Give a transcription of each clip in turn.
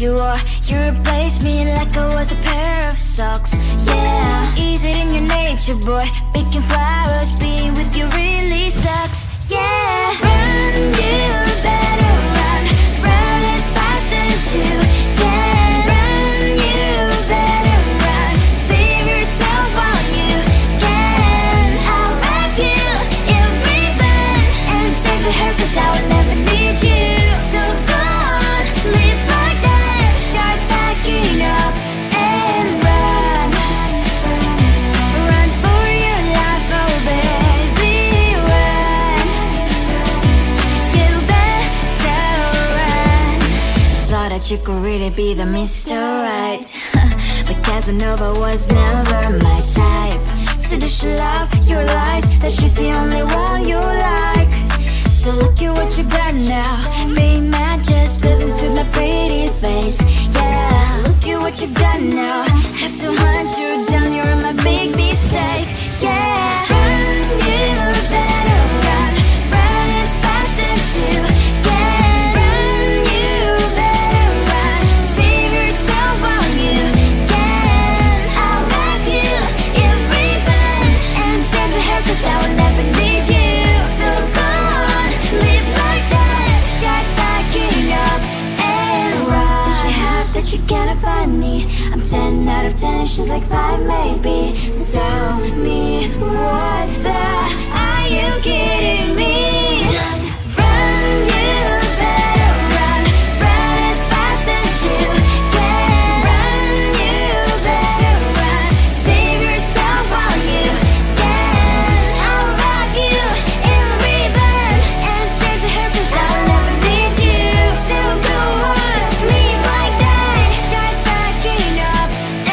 you are. You replaced me like I was a pair of socks. Yeah, is it in your nature, boy? Picking flowers, being with you really sucks. Yeah, run, you better run. Run as fast as you can. Run, you better run. Save yourself while you can. I'll wrap you in ribbon and send to her, 'cause I will never need you. So go on, live like that. Start packing up and run. Run for your life, oh baby, run. You better run. Thought that you could really be the Mr. Right, but Casanova was never my type. So does she love your lies, that she's the only one you like? So look at what you've done now. Being mad just doesn't suit my pretty face. Yeah, look at what you've done now. Have to hunt you down, you're my big mistake. Yeah, run, you better run. Run as fast as you can. Run, you better run. Save yourself while you can. I'll wrap you in ribbon and send to her, 'cause I will never need you. So go on, live like that. Start packing up and run. Does she have that you cannot find me? I'm 10 out of 10, she's like 5 maybe. So tell me, what the are you kidding me? Run, you better run. Run as fast as you can. Run, you better run. Save yourself while you can. I'll wrap you in ribbon and send to her, 'cause I will never need you. So go on, live like that. Start packing up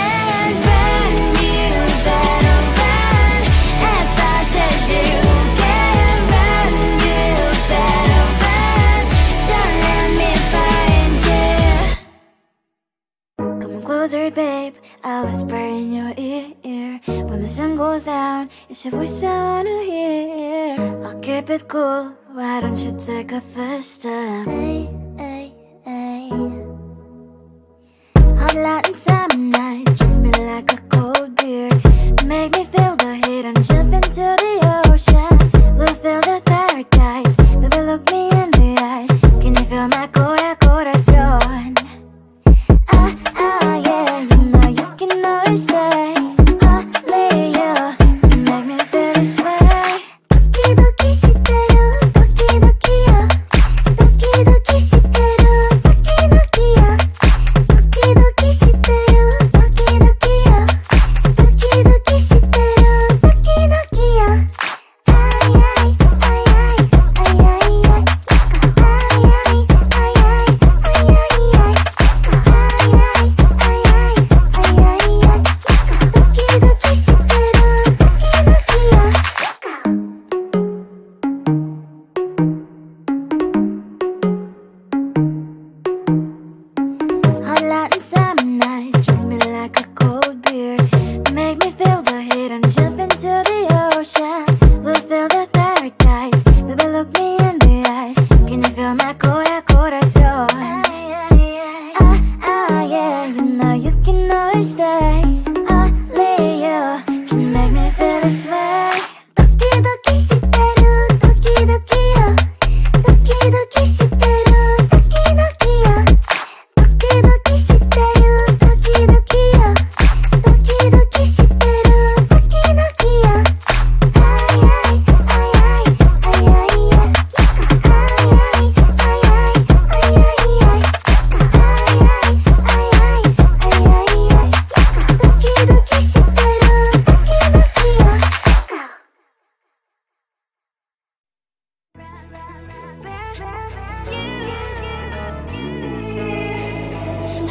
and run. You better run as fast as you can. Run, you better run. Don't let me find you. Come on closer, babe, I'll whisper in your ear. When the sun goes down, it's your voice I wanna hear. I'll keep it cool, why don't you take a first step? Hey, hey, hey. Hot light and summer night, treat me like a cold beer. Make me feel the heat and jump into the ocean. We'll feel the paradise, baby look me in the eyes. Can you feel my corazón? Ah, ah, yeah, you know you can always stay. Only you can make me feel this way. Doki doki shiteru, doki doki yo. Doki doki shiteru, doki doki yo. Doki doki shiteru, doki doki yo. Doki doki shiteru, doki doki yo. Ay ay ay ay ay ay ay. Ay ay ay ay ay ay ay. Hot light and summer nights, treat me like a cold beer. Make me feel the heat and jump into the ocean. We'll feel the paradise, baby look me in the eyes. Can you feel my corazón? Ah, ah, yeah, you know you can always stay. Only you can make me feel this way. Doki doki shiteru, doki doki yo. Doki doki shiteru, doki doki yo. Doki doki shiteru, doki doki yo. Doki doki shiteru, doki doki yo. Ay ay ay ay ay ay ay. Ay ay ay ay ay ay ay. Ay ay ay ay ay ay ay. Doki doki shiteru, doki doki yo.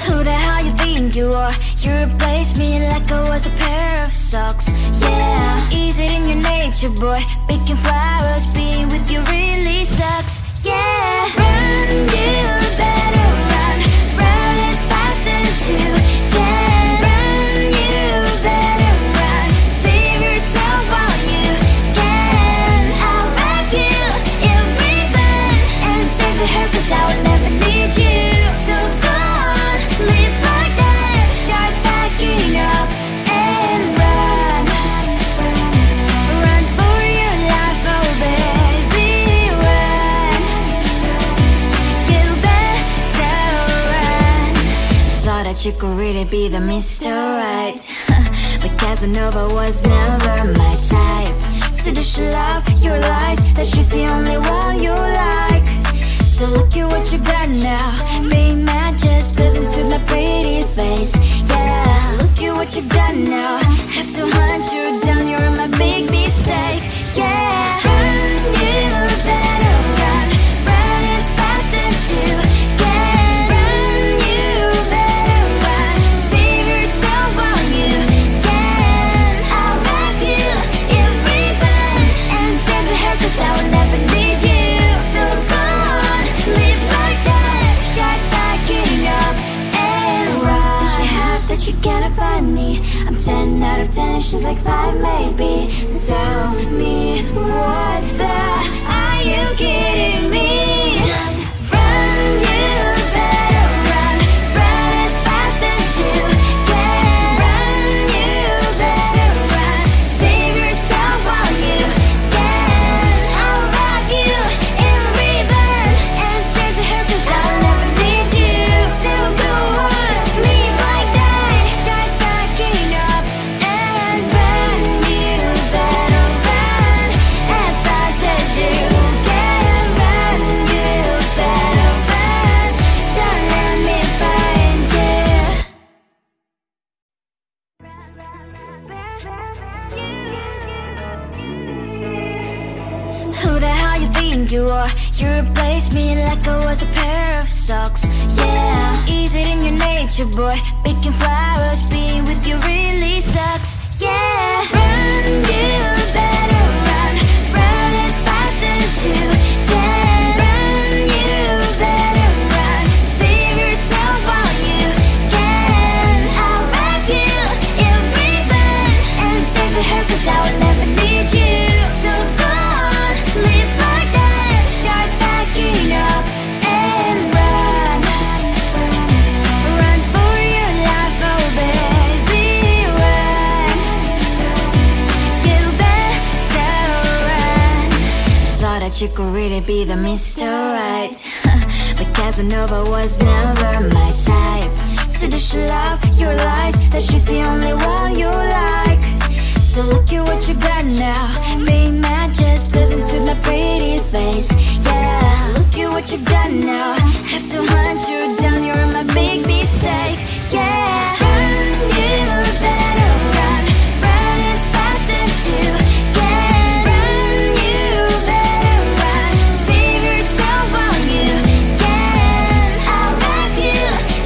Who the hell you think you are? You replaced me like I was a pair of socks. Yeah, is it in your nature, boy? Picking flowers, being with you really sucks. Yeah, run, you better run. Run as fast as you can. Run, you better run. Save yourself while you can. I'll wrap you in ribbon and send to her, 'cause I will never need you. So go on, you could really be the Mr. Right. But Casanova was never my type. So does she love your lies, that she's the only one you like? So look at what you've done now. Being mad just doesn't suit my pretty face. Yeah, look at what you've done now. Have to hunt you down, you're my big mistake. Yeah, run, you better run. Run as fast as you can. Run, you better run. Save yourself while you can. I'll wrap you in ribbon and send to her, 'cause I will never need you. So go on, live like that. Start backing up and run. Does she have that you cannot find me? I'm 10 out of 10, she's like 5 maybe. So tell me, what the are you kidding me? Run, you better run. Run as fast as you can. Run, you better run. Save yourself while you can. I'll wrap you in ribbon and send to her, 'cause I'll never need you. So go on, leave like that. Start backing up and run. You better run as fast as you can. Run, you better run. Don't let me find you. Who the hell you think you are? You replaced me like I was a pair of socks. Yeah, is it in your nature, boy? Picking flowers, being with you really sucks. Yeah, run, you better run. Run as fast as you can. Run, you better run. Save yourself while you can. I'll wrap you in ribbon and send to her, 'cause I will never need you. So go on, live like that. Start backing up and run. Run for your life, oh baby, run. You better run. Thought that you could really be the Mr. Right. But Casanova was never my type. So does she love your lies, that she's the only one you like? So look at what you've done now. Being mad just doesn't suit my pretty face. Yeah, look at what you've done now. Have to hunt you down, you're my big mistake. Yeah, run, you better run. Run as fast as you can. Run, you better run. Save yourself while you can. I'll wrap you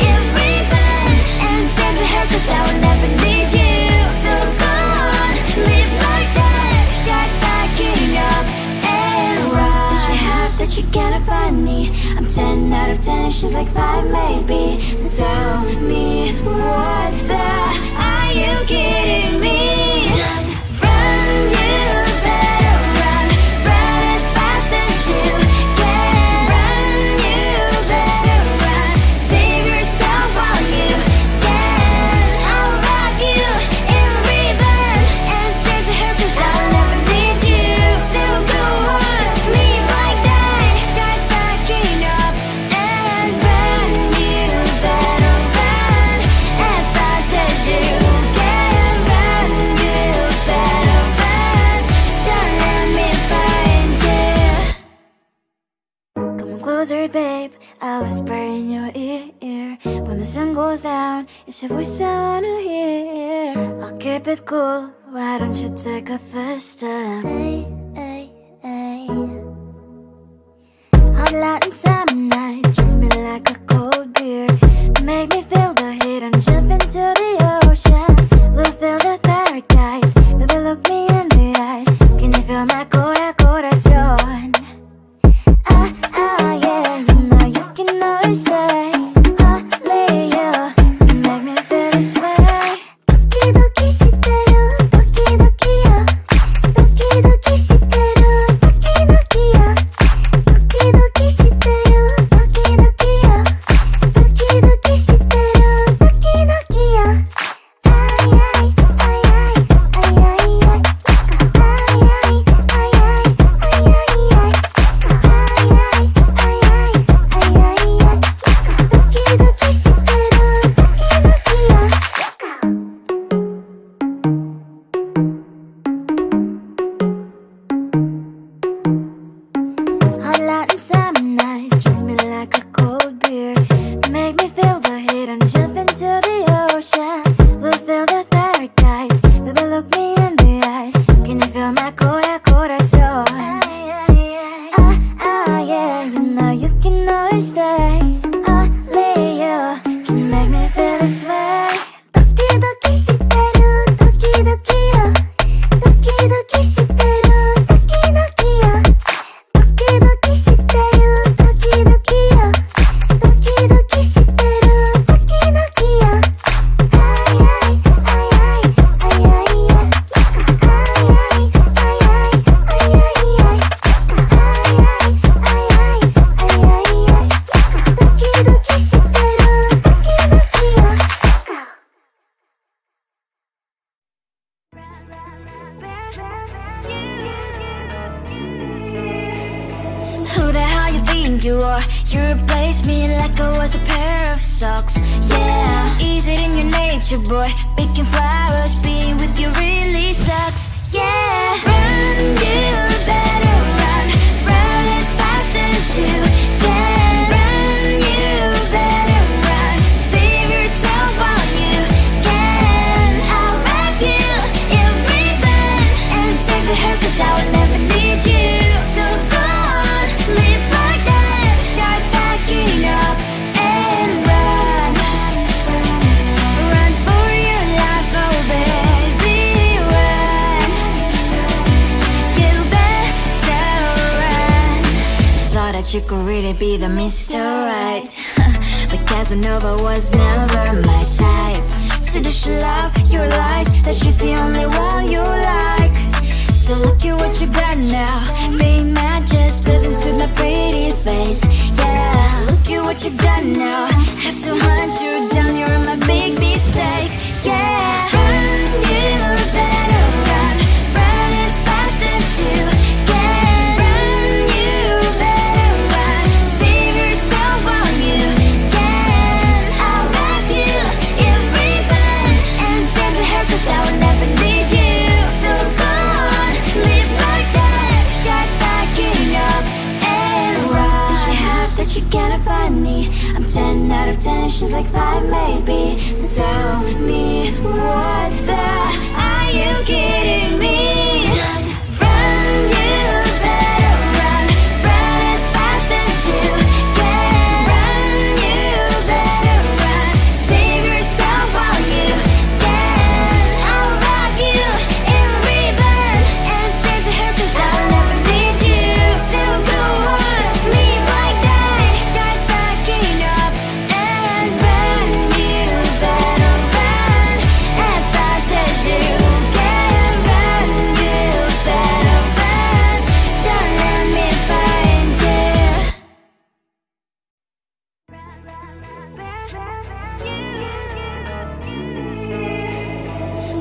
in ribbon and send to her, 'cause I will never need you. So go on, live like that. Start backing up and run. Does she have that you cannot find me? I'm 10 out of 10, she's like 5 maybe. So tell me, what the are you kidding me? Run, you better run. Run as fast as you can. Run, you better run. Save yourself while you can. I'll wrap you in ribbon and send to her, 'cause I'll never need you. So go on, leave like that. Start backing up and run. You better run as fast as you can. Run, you better run. Don't let me find you. Come closer, babe, I'll whisper in your ear. When the sun goes down, it's your voice I wanna hear. I'll keep it cool, why don't you take a first step? Hey, hey, hey. Hot Latin summer nights, treat me like a cold beer. Make me feel the heat and jump into the ocean. We'll feel the paradise, baby look me in the eyes. Can you feel my corazón? Yeah, you know you can always say only you can make me feel this way. Doki doki shiteru, doki doki yo. Doki doki shiteru, doki doki yo. Doki doki shiteru. think you are. You replaced me like I was a pair of socks. Yeah, is it in your nature, boy? Picking flowers, being with you really sucks. Yeah, run, you better run. Run as fast as you can. Run, you better run. Save yourself while you can. I'll wrap you in ribbon and send to her, cause I will never need you. So go on, live like that. Start packing up and run. Run for your life, oh baby, run. You better run. Thought that you could really be the Mr. Right, but Casanova was never my type. So does she love your lies, that she's the only one you like? So look at what you've done now. Being mad just doesn't suit my pretty face. Yeah, look at what you've done now. Have to hunt you down, you're my big mistake. Yeah, run, you better run. Run as fast as you can. Run, you better run. Save yourself while you can. I'll wrap you in ribbon and send to her, cause I will never need you. So go on, live like that. Start packing up and run. Does she have that she cannot find me? I'm 10 out of 10, she's like 5 maybe. So tell me, what the are you kidding me? Run, you better run. Run as fast as you can. Run, you better run. Save yourself while you can. I'll wrap you in ribbon and send to her, cause I'll never need you. So go on, leave like that. Start packing up and run. You better run as fast as you can. Run, you better run. Don't let me find you.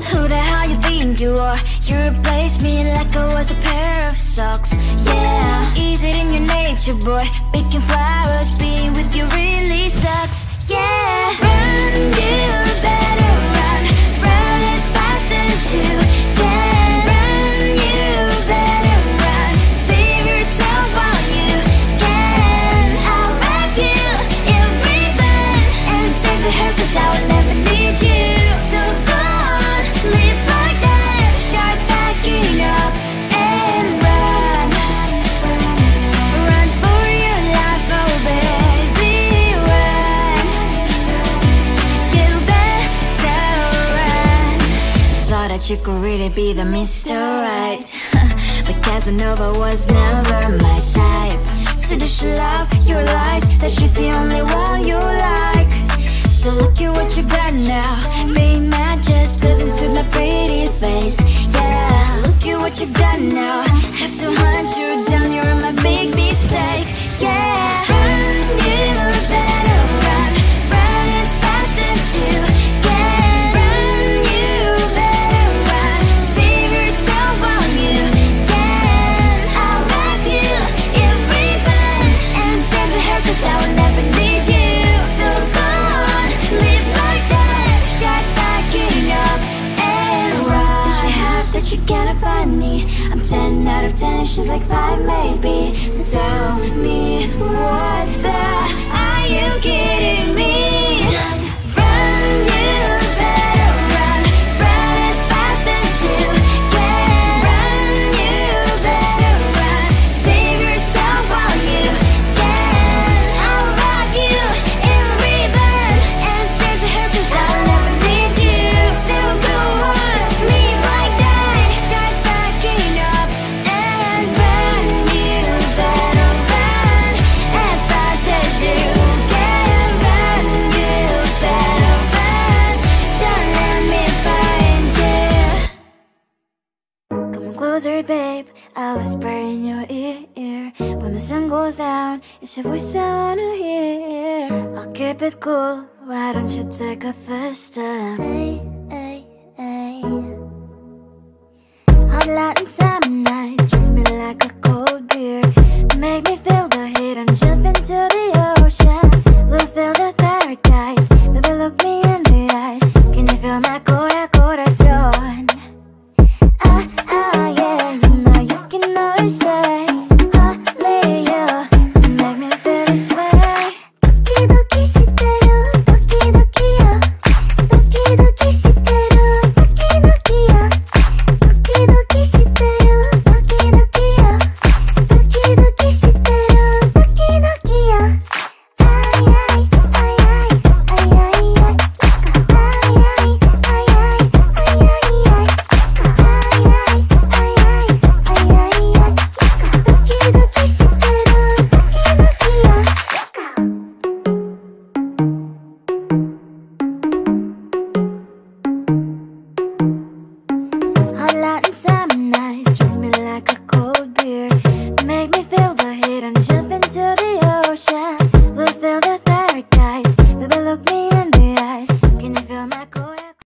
Who the hell you think you are? You replaced me like I was a pair of socks. Yeah, is it in your nature, boy? Picking flowers, being with you really sucks. Yeah, run, you better run. Run as fast as you can. Run, you better run. Save yourself while you can. I'll wrap you in ribbon and send to her, cause I will never need you. So go on, live like that. Start packing up and run. Run for your life, oh baby, run. You better run. Thought that you could really be the Mr. Right, but Casanova was never my type. So does she love your lies, that she's the only one you like? So look at what you've done now. Being mad just doesn't suit my pretty face. Yeah, look at what you've done now. Have to hunt you down, you're my big mistake. Yeah, run, you better run. Run as fast as you can. Run, you better run. Save yourself while you can. I'll wrap you in ribbon and send to her, cause I will never need you. So go on, live like that. Start packing up and run. Does she have that she cannot find me? I'm 10 out of 10, she's like 5 maybe. So tell me, what the are you kidding me? Run, you better run. Run as fast as you can. Run, you better run. Save yourself while you can. I'll wrap you in ribbon and send to her, cause I'll never need you. So go on, leave like that. Start packing up and run. You better run as fast as you can. Run, you better run. Don't let me find you. Come on closer, babe, I'll whisper in your ear. When the sun goes down, it's your voice I wanna hear. I'll keep it cool, why don't you take a first step? Hey, hey, hey. Hot light and summer night, treat me